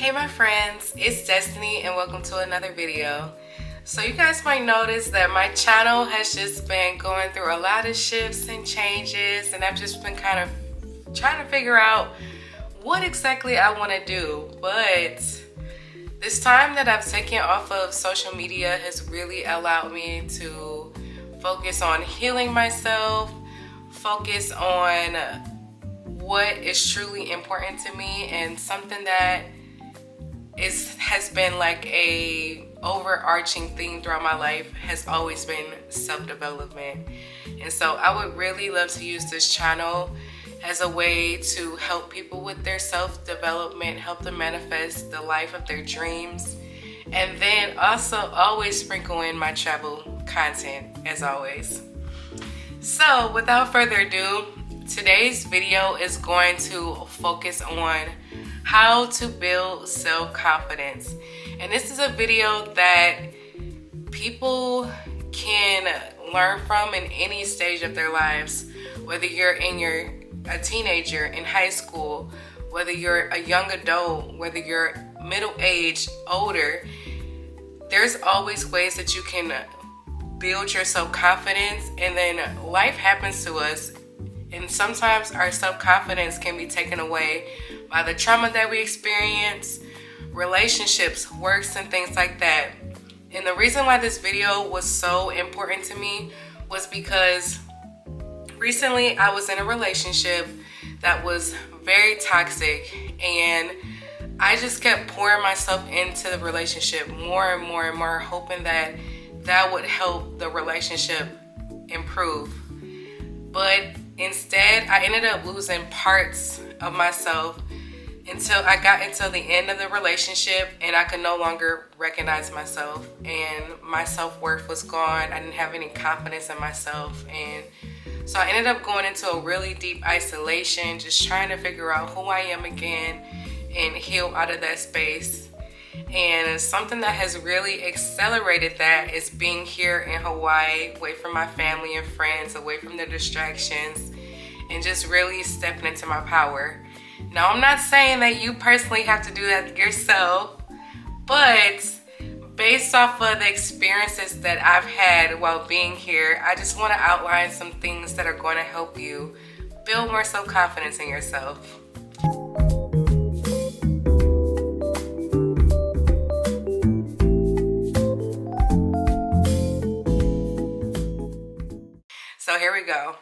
Hey my friends, it's Destiny and welcome to another video. So you guys might notice that my channel has just been going through a lot of shifts and changes, and I've just been kind of trying to figure out what exactly I want to do. But this time that I've taken off of social media has really allowed me to focus on healing myself, focus on what is truly important to me, and something that has been like a overarching theme throughout my life has always been self-development. And so I would really love to use this channel as a way to help people with their self-development, help them manifest the life of their dreams, and then also always sprinkle in my travel content as always. So without further ado, today's video is going to focus on how to build self-confidence. And this is a video that people can learn from in any stage of their lives, whether you're a teenager in high school, whether you're a young adult, whether you're middle-aged, older. There's always ways that you can build your self-confidence, and then life happens to us, and sometimes our self-confidence can be taken away by the trauma that we experience, relationships, works, and things like that. And the reason why this video was so important to me was because recently I was in a relationship that was very toxic, and I just kept pouring myself into the relationship more and more and more, hoping that that would help the relationship improve. But instead, I ended up losing parts of myself until I got into the end of the relationship, and I could no longer recognize myself, and my self-worth was gone. I didn't have any confidence in myself, and so I ended up going into a really deep isolation, just trying to figure out who I am again and heal out of that space. And something that has really accelerated that is being here in Hawaii, away from my family and friends, away from the distractions, and just really stepping into my power. Now, I'm not saying that you personally have to do that yourself, but based off of the experiences that I've had while being here, I just want to outline some things that are going to help you build more self-confidence in yourself. So here we go.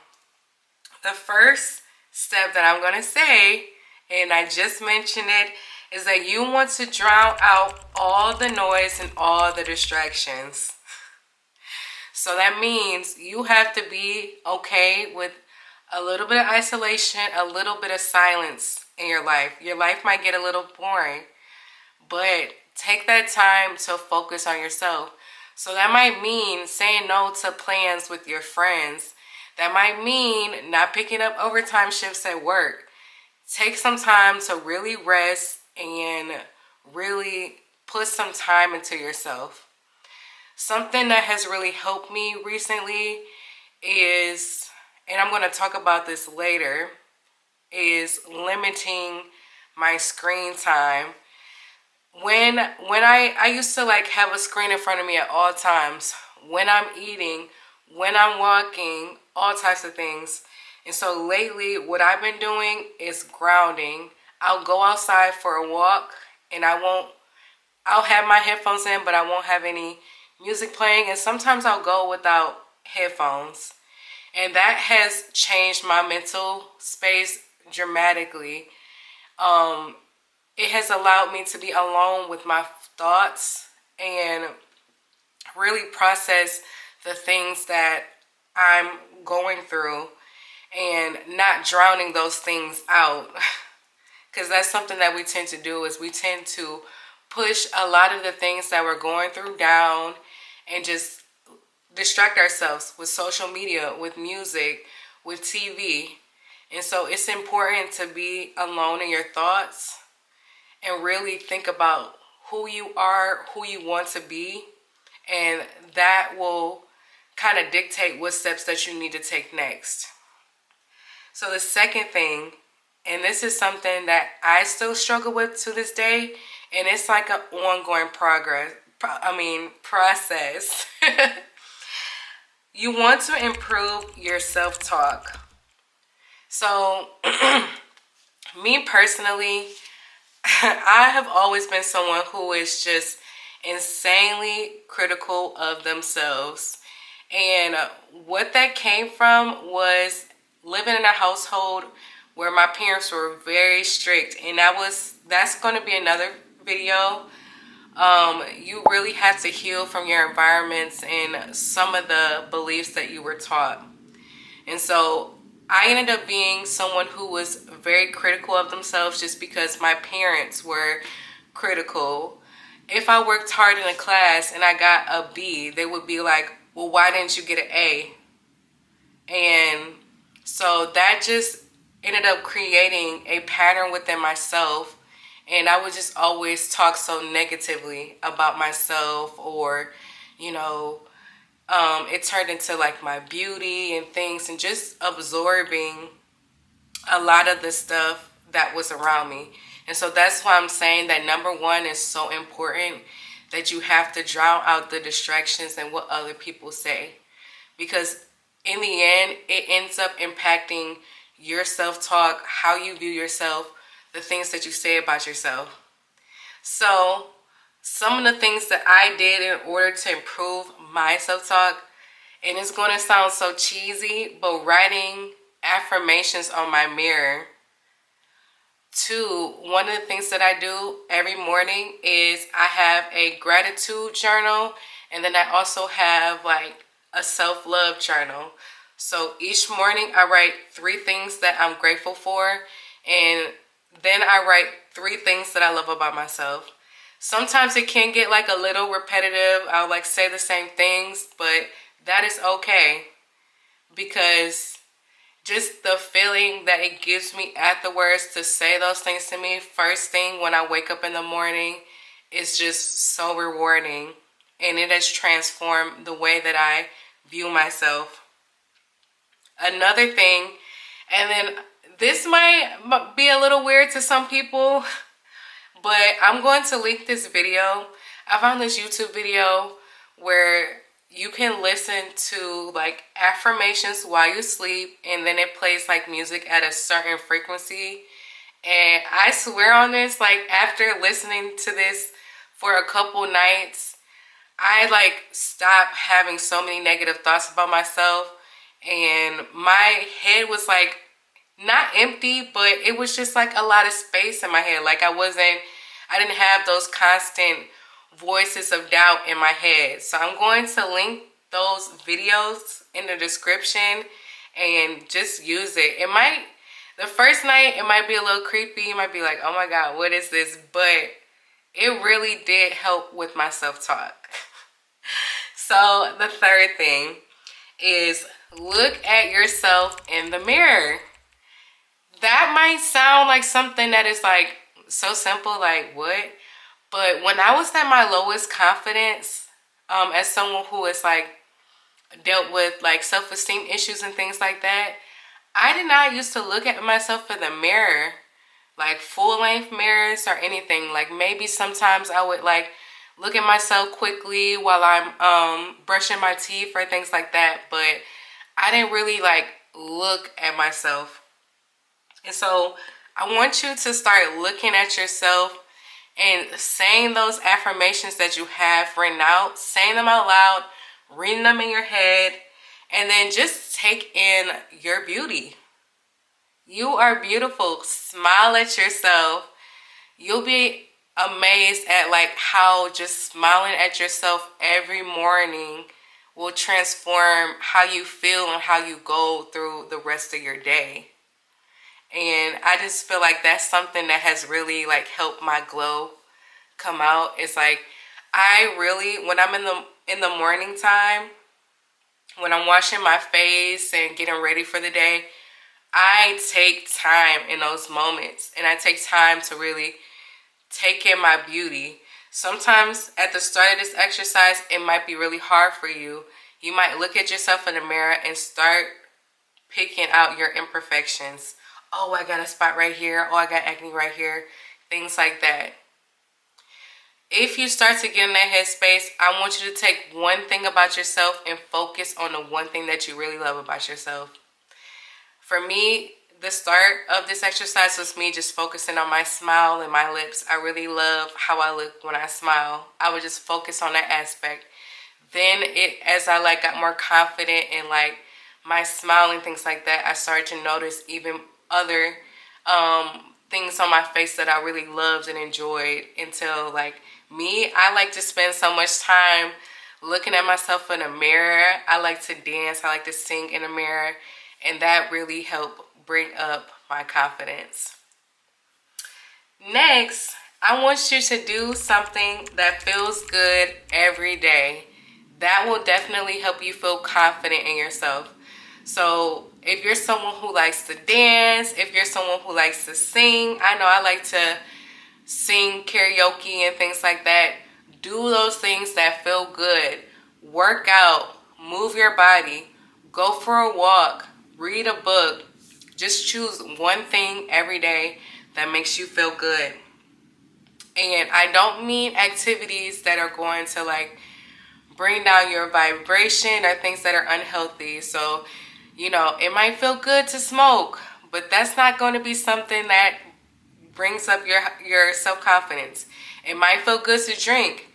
The first step that I'm going to say, and I just mentioned it, is that you want to drown out all the noise and all the distractions. So that means you have to be okay with a little bit of isolation, a little bit of silence in your life. Your life might get a little boring, but take that time to focus on yourself. So that might mean saying no to plans with your friends. That might mean not picking up overtime shifts at work. Take some time to really rest and really put some time into yourself. Something that has really helped me recently is, and I'm going to talk about this later, is limiting my screen time. When I used to like have a screen in front of me at all times, when I'm eating, when I'm walking, all types of things. And so lately what I've been doing is grounding. I'll go outside for a walk, and I'll have my headphones in, but I won't have any music playing. And sometimes I'll go without headphones. And that has changed my mental space dramatically. It has allowed me to be alone with my thoughts and really process the things that I'm going through, and not drowning those things out. Because that's something that we tend to do, is we tend to push a lot of the things that we're going through down and just distract ourselves with social media, with music, with TV. And so it's important to be alone in your thoughts and really think about who you are, who you want to be, and that will kind of dictate what steps that you need to take next. So the second thing, and this is something that I still struggle with to this day, and it's like an ongoing process. You want to improve your self-talk. So, me personally, I have always been someone who is just insanely critical of themselves. And what that came from was living in a household where my parents were very strict. And that's going to be another video. You really have to heal from your environments and some of the beliefs that you were taught. And so I ended up being someone who was very critical of themselves just because my parents were critical. If I worked hard in a class and I got a B, they would be like, well, why didn't you get an A? And so that just ended up creating a pattern within myself. And I would just always talk so negatively about myself, or, you know, it turned into like my beauty and things, and just absorbing a lot of the stuff that was around me. And so that's why I'm saying that number one is so important, that you have to drown out the distractions and what other people say. Because in the end, it ends up impacting your self-talk, how you view yourself, the things that you say about yourself. So some of the things that I did in order to improve my self-talk, and it's going to sound so cheesy, but writing affirmations on my mirror. Two, one of the things that I do every morning is I have a gratitude journal, and then I also have like a self-love journal. So each morning I write 3 things that I'm grateful for, and then I write 3 things that I love about myself. Sometimes it can get like a little repetitive. I'll like say the same things, but that is okay, because just the feeling that it gives me afterwards to say those things to me first thing when I wake up in the morning is just so rewarding. And it has transformed the way that I view myself. Another thing, and then this might be a little weird to some people, but I'm going to link this video. I found this YouTube video where you can listen to like affirmations while you sleep, and then it plays like music at a certain frequency. And I swear on this, like after listening to this for a couple nights, I like stopped having so many negative thoughts about myself, and my head was like not empty, but it was just like a lot of space in my head. Like I didn't have those constant voices of doubt in my head. So I'm going to link those videos in the description and just use it. The first night, it might be a little creepy. You might be like, oh my God, what is this? But it really did help with my self-talk. So the third thing is look at yourself in the mirror. That might sound like something that is like so simple, like what? But when I was at my lowest confidence, as someone who has like dealt with like self-esteem issues and things like that, I did not used to look at myself in the mirror, like full-length mirrors or anything. Like maybe sometimes I would like look at myself quickly while I'm brushing my teeth or things like that, but I didn't really like look at myself. And so I want you to start looking at yourself and saying those affirmations that you have written out, saying them out loud, reading them in your head, and then just take in your beauty. You are beautiful. Smile at yourself. You'll be amazed at like how just smiling at yourself every morning will transform how you feel and how you go through the rest of your day. And I just feel like that's something that has really like helped my glow come out. It's like I really, when I'm in the morning time, when I'm washing my face and getting ready for the day, I take time in those moments, and I take time to really take in my beauty. Sometimes at the start of this exercise, it might be really hard for you. You might look at yourself in the mirror and start picking out your imperfections. Oh, I got a spot right here. Oh, I got acne right here. Things like that. if you start to get in that headspace, I want you to take one thing about yourself and focus on the one thing that you really love about yourself. For me, the start of this exercise was me just focusing on my smile and my lips. I really love how I look when I smile. I would just focus on that aspect. Then as I like got more confident in like my smile and things like that, I started to notice even other things on my face that I really loved and enjoyed. Until like me, I like to spend so much time looking at myself in a mirror. I like to dance. I like to sing in a mirror. And that really helped bring up my confidence. Next, I want you to do something that feels good every day. That will definitely help you feel confident in yourself. So if you're someone who likes to dance, if you're someone who likes to sing, I know I like to sing karaoke and things like that. Do those things that feel good. Work out, move your body, go for a walk, read a book. Just choose one thing every day that makes you feel good. And I don't mean activities that are going to like bring down your vibration or things that are unhealthy. So, you know, it might feel good to smoke, but that's not going to be something that brings up your self-confidence. It might feel good to drink.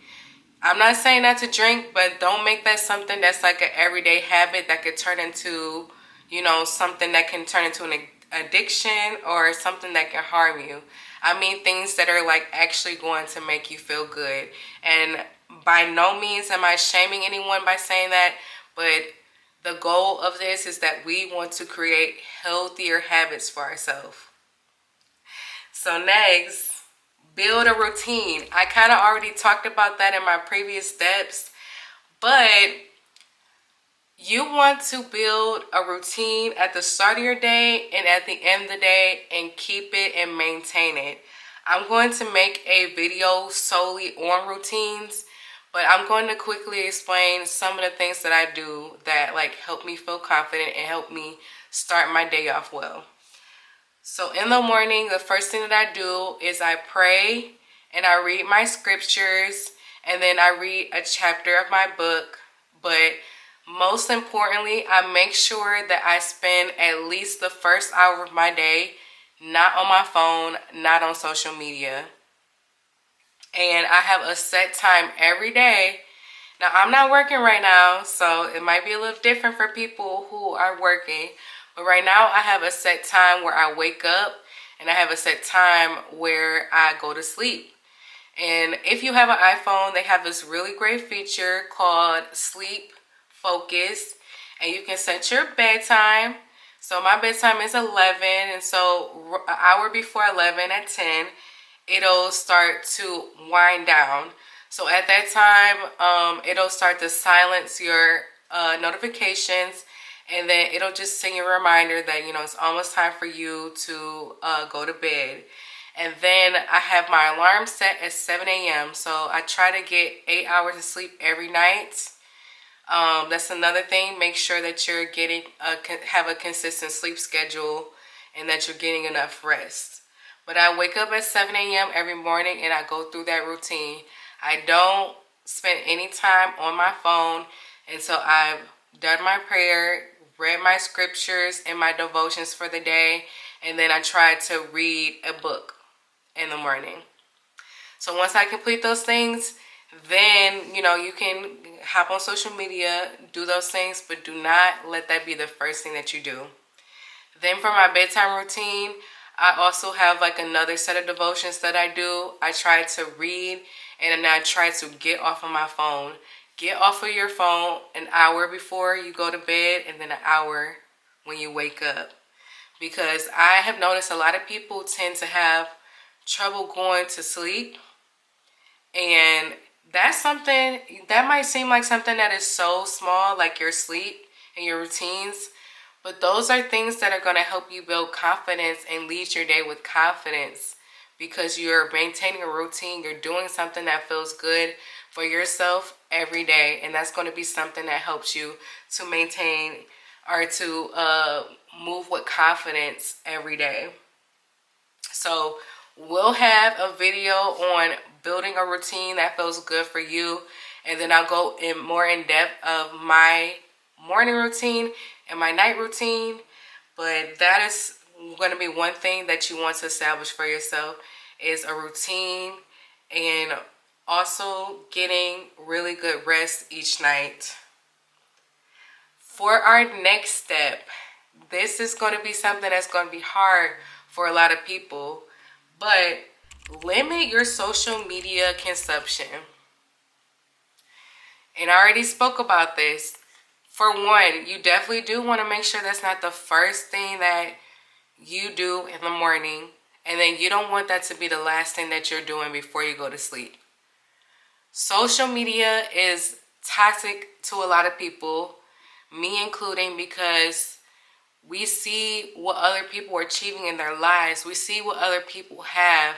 I'm not saying not to drink, but don't make that something that's like an everyday habit that could turn into, you know, something that can turn into an addiction or something that can harm you. I mean things that are like actually going to make you feel good. And by no means am I shaming anyone by saying that, but the goal of this is that we want to create healthier habits for ourselves. So next, build a routine. I kind of already talked about that in my previous steps, but you want to build a routine at the start of your day and at the end of the day and keep it and maintain it. I'm going to make a video solely on routines, but I'm going to quickly explain some of the things that I do that like help me feel confident and help me start my day off well. So in the morning, the first thing that I do is I pray and I read my scriptures and then I read a chapter of my book. But most importantly, I make sure that I spend at least the first hour of my day not on my phone, not on social media. And I have a set time every day. Now, I'm not working right now, so it might be a little different for people who are working. But right now, I have a set time where I wake up and I have a set time where I go to sleep. And if you have an iPhone, they have this really great feature called Sleep Focus. And you can set your bedtime. So my bedtime is 11. And so an hour before 11 at 10, it'll start to wind down. So at that time, it'll start to silence your notifications. And then it'll just send you a reminder that, you know, it's almost time for you to go to bed. And then I have my alarm set at 7 a.m. So I try to get 8 hours of sleep every night. That's another thing. Make sure that you're getting have a consistent sleep schedule and that you're getting enough rest. But I wake up at 7 a.m. every morning and I go through that routine. I don't spend any time on my phone until I've done my prayer, read my scriptures and my devotions for the day, and then I try to read a book in the morning. So once I complete those things, then, you know, you can hop on social media, do those things, but do not let that be the first thing that you do. Then for my bedtime routine, I also have like another set of devotions that I do. I try to read and then I try to get off of my phone. Get off of your phone an hour before you go to bed and then an hour when you wake up. Because I have noticed a lot of people tend to have trouble going to sleep. And that's something that might seem like something that is so small, like your sleep and your routines. But those are things that are going to help you build confidence and lead your day with confidence. Because you're maintaining a routine, you're doing something that feels good for yourself every day. And that's going to be something that helps you to maintain or to move with confidence every day. So we'll have a video on building a routine that feels good for you. And then I'll go in more in depth of my morning routine and my night routine. But that is going to be one thing that you want to establish for yourself, is a routine, and also getting really good rest each night. For our next step, this is going to be something that's going to be hard for a lot of people, but limit your social media consumption. And I already spoke about this. For one, you definitely do want to make sure that's not the first thing that you do in the morning, and then you don't want that to be the last thing that you're doing before you go to sleep. Social media is toxic to a lot of people, me including, because we see what other people are achieving in their lives. We see what other people have,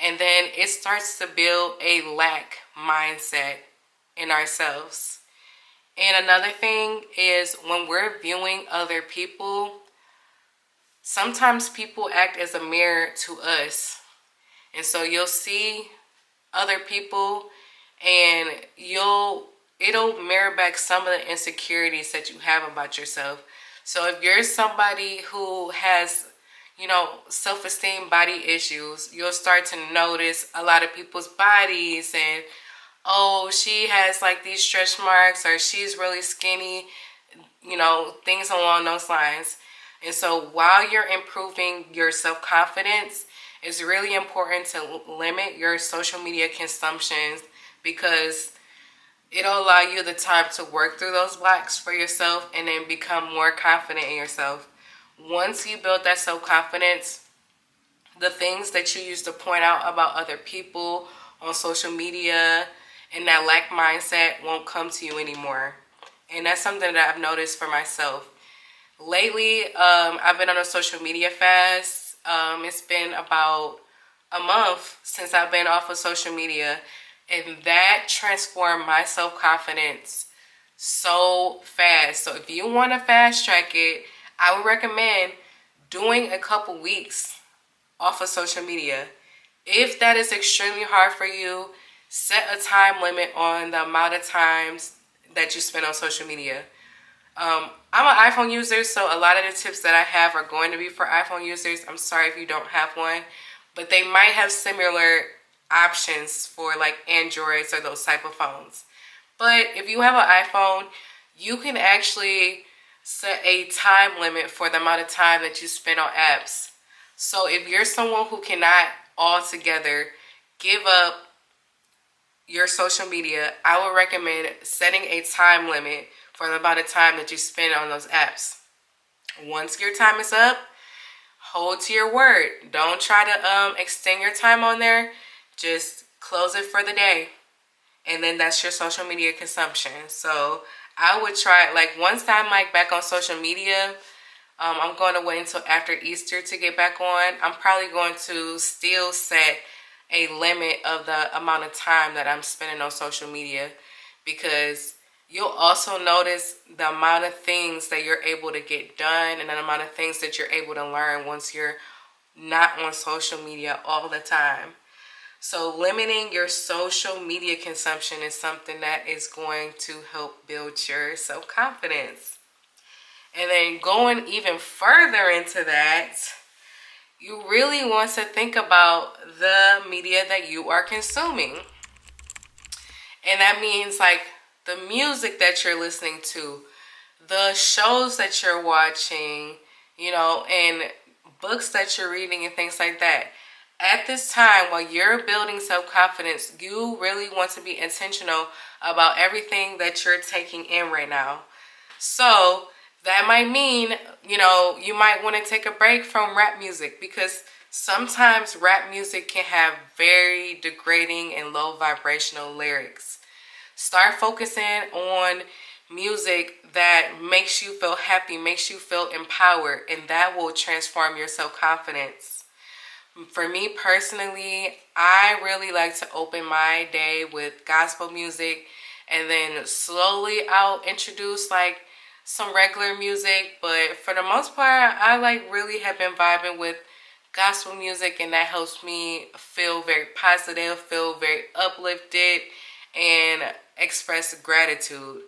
and then it starts to build a lack mindset in ourselves. And another thing is, when we're viewing other people, sometimes people act as a mirror to us. And so you'll see other people, and it'll mirror back some of the insecurities that you have about yourself. So if you're somebody who has, self-esteem, body issues, you'll start to notice a lot of people's bodies, and oh, she has like these stretch marks, or she's really skinny, things along those lines. And so while you're improving your self-confidence, it's really important to limit your social media consumptions, because it'll allow you the time to work through those blocks for yourself and then become more confident in yourself. Once you build that self-confidence, the things that you used to point out about other people on social media and that lack mindset won't come to you anymore. And that's something that I've noticed for myself. Lately, I've been on a social media fast. It's been about a month since I've been off of social media, and that transformed my self-confidence so fast. So if you want to fast track it, I would recommend doing a couple weeks off of social media. If that is extremely hard for you, set a time limit on the amount of times that you spend on social media. I'm an iPhone user, so a lot of the tips that I have are going to be for iPhone users. I'm sorry if you don't have one, but they might have similar options for like Androids or those type of phones. But if you have an iPhone, you can actually set a time limit for the amount of time that you spend on apps. So if you're someone who cannot altogether give up your social media, I would recommend setting a time limit for the amount of time that you spend on those apps. Once your time is up, hold to your word. Don't try to extend your time on there. Just close it for the day, and then that's your social media consumption. So I would try, like, once I'm like back on social media, I'm going to wait until after Easter to get back on. I'm probably going to still set a limit of the amount of time that I'm spending on social media, because you'll also notice the amount of things that you're able to get done and the amount of things that you're able to learn once you're not on social media all the time. So limiting your social media consumption is something that is going to help build your self-confidence. And then going even further into that, you really want to think about the media that you are consuming. And that means like the music that you're listening to, the shows that you're watching, and books that you're reading and things like that. At this time, while you're building self-confidence, you really want to be intentional about everything that you're taking in right now. So that might mean, you might want to take a break from rap music, because sometimes rap music can have very degrading and low vibrational lyrics. Start focusing on music that makes you feel happy, makes you feel empowered, and that will transform your self-confidence. For me personally, I really like to open my day with gospel music, and then slowly I'll introduce like some regular music. But for the most part, I really have been vibing with gospel music, and that helps me feel very positive, feel very uplifted, and express gratitude.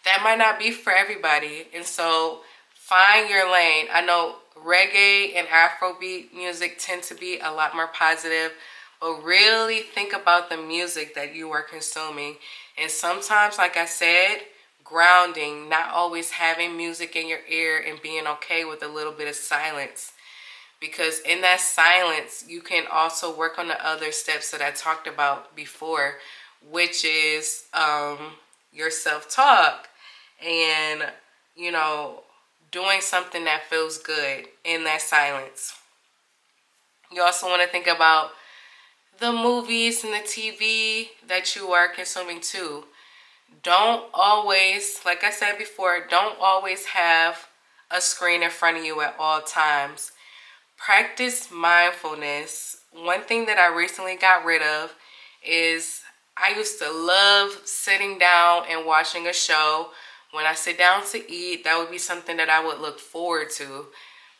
That might not be for everybody, and so find your lane. I know reggae and Afrobeat music tend to be a lot more positive, but really think about the music that you are consuming. And sometimes, like I said, grounding, not always having music in your ear and being okay with a little bit of silence. Because in that silence, you can also work on the other steps that I talked about before, which is your self-talk and, you know, doing something that feels good in that silence. You also want to think about the movies and the TV that you are consuming too. Don't always, like I said before, don't always have a screen in front of you at all times. Practice mindfulness. One thing that I recently got rid of is I used to love sitting down and watching a show. When I sit down to eat, that would be something that I would look forward to.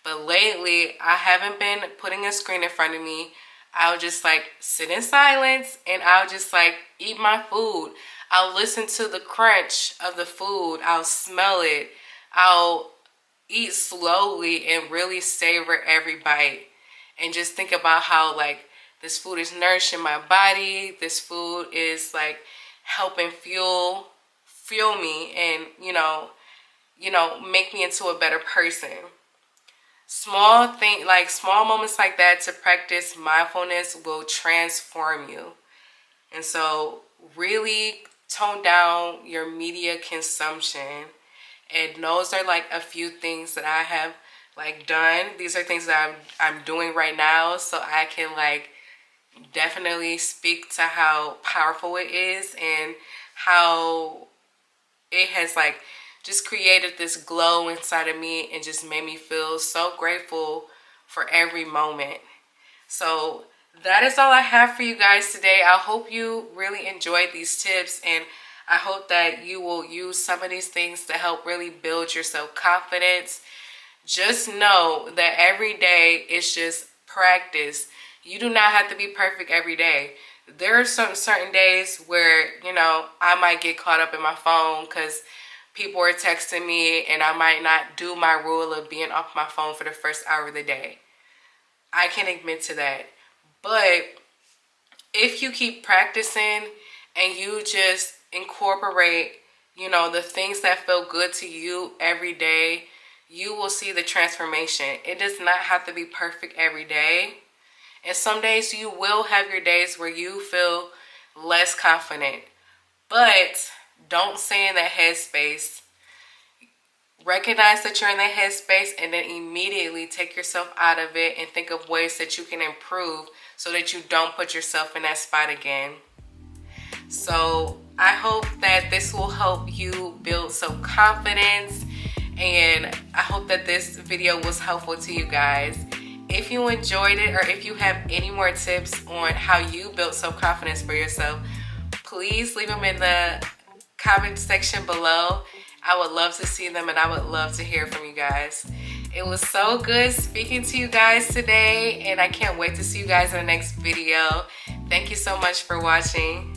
But lately, I haven't been putting a screen in front of me. I'll just like sit in silence and I'll just like eat my food. I'll listen to the crunch of the food. I'll smell it. I'll eat slowly and really savor every bite. And just think about how like this food is nourishing my body. This food is like helping fuel me and, you know, make me into a better person. Small moments like that to practice mindfulness will transform you. And so really tone down your media consumption. And those are like a few things that I have like done. These are things that I'm doing right now, so I can like definitely speak to how powerful it is and how it has like just created this glow inside of me and just made me feel so grateful for every moment. So that is all I have for you guys today. I hope you really enjoyed these tips, and I hope that you will use some of these things to help really build your self-confidence. Just know that every day is just practice. You do not have to be perfect every day. There are some certain days where, you know, I might get caught up in my phone because people are texting me and I might not do my rule of being off my phone for the first hour of the day. I can admit to that. But if you keep practicing and you just incorporate, you know, the things that feel good to you every day, you will see the transformation. It does not have to be perfect every day. And some days you will have your days where you feel less confident. But don't stay in that headspace. Recognize that you're in that headspace and then immediately take yourself out of it and think of ways that you can improve so that you don't put yourself in that spot again. So I hope that this will help you build some confidence, and I hope that this video was helpful to you guys. If you enjoyed it, or if you have any more tips on how you build self-confidence for yourself, please leave them in the comment section below. I would love to see them and I would love to hear from you guys. It was so good speaking to you guys today, and I can't wait to see you guys in the next video. Thank you so much for watching.